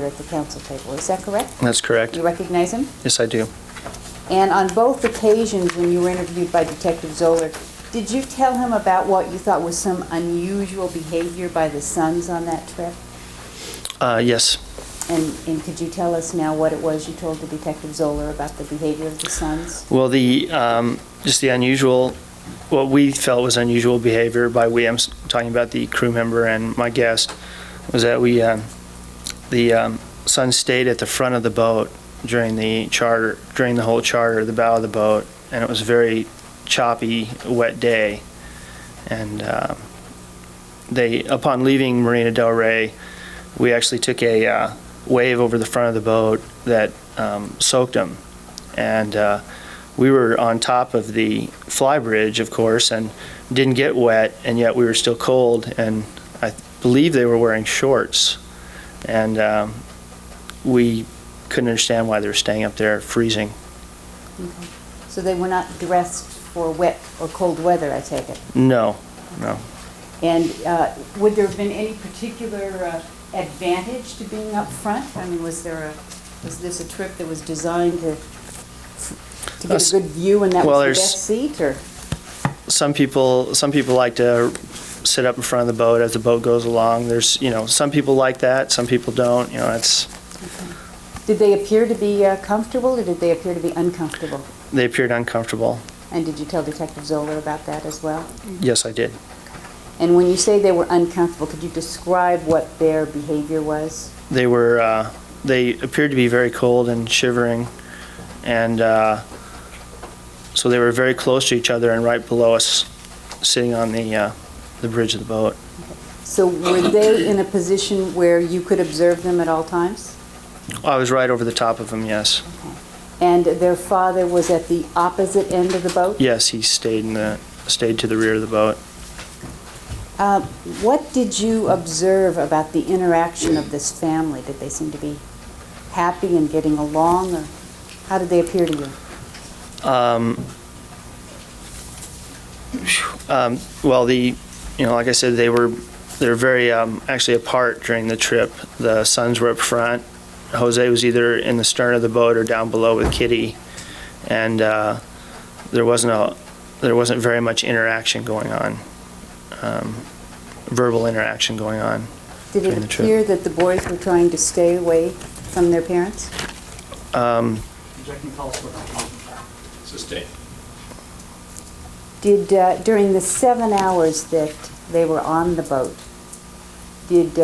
here at the council table. Is that correct? That's correct. You recognize him? Yes, I do. And on both occasions when you were interviewed by Detective Zoller, did you tell him about what you thought was some unusual behavior by the sons on that trip? Yes. And could you tell us now what it was you told the Detective Zoller about the behavior of the sons? Well, just the unusual, what we felt was unusual behavior by we, I'm talking about the crew member and my guest, was that the sons stayed at the front of the boat during the whole charter, the bow of the boat, and it was a very choppy, wet day. And upon leaving Marina Del Rey, we actually took a wave over the front of the boat that soaked them. And we were on top of the fly bridge, of course, and didn't get wet, and yet we were still cold, and I believe they were wearing shorts. And we couldn't understand why they were staying up there freezing. Okay. So they were not dressed for wet or cold weather, I take it? No, no. And would there have been any particular advantage to being up front? I mean, was this a trip that was designed to get a good view and that was the best seat, or? Some people like to sit up in front of the boat as the boat goes along. There's, some people like that, some people don't. It's. Okay. Did they appear to be comfortable, or did they appear to be uncomfortable? They appeared uncomfortable. And did you tell Detective Zoller about that as well? Yes, I did. And when you say they were uncomfortable, could you describe what their behavior was? They appeared to be very cold and shivering, and so they were very close to each other and right below us, sitting on the bridge of the boat. So were they in a position where you could observe them at all times? I was right over the top of them, yes. Okay. And their father was at the opposite end of the boat? Yes, he stayed to the rear of the boat. What did you observe about the interaction of this family? Did they seem to be happy and getting along, or how did they appear to you? Well, like I said, they were very actually apart during the trip. The sons were up front. Jose was either in the stern of the boat or down below with Kitty, and there wasn't very much interaction going on, verbal interaction going on. Did it appear that the boys were trying to stay away from their parents? Jackie, tell us what happened. Sustain. Did during the 7 hours that they were on the boat, did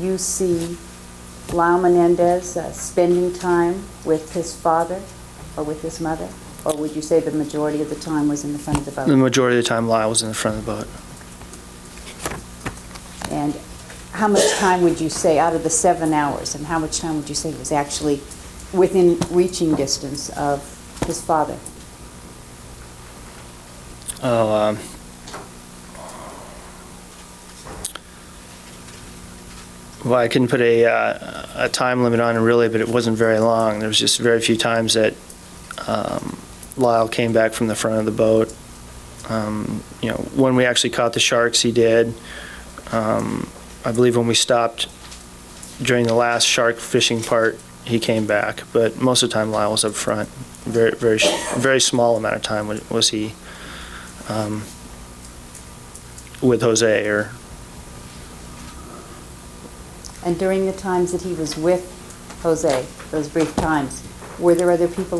you see Lyle Menendez spending time with his father or with his mother? Or would you say the majority of the time was in the front of the boat? The majority of the time, Lyle was in the front of the boat. And how much time would you say, out of the 7 hours, and how much time would you say was actually within reaching distance of his father? Oh, well, I couldn't put a time limit on it really, but it wasn't very long. There was just very few times that Lyle came back from the front of the boat. When we actually caught the sharks, he did. I believe when we stopped during the last shark fishing part, he came back. But most of the time, Lyle was up front. Very, very, very small amount of time was he with Jose or. And during the times that he was with Jose, those brief times, were there other people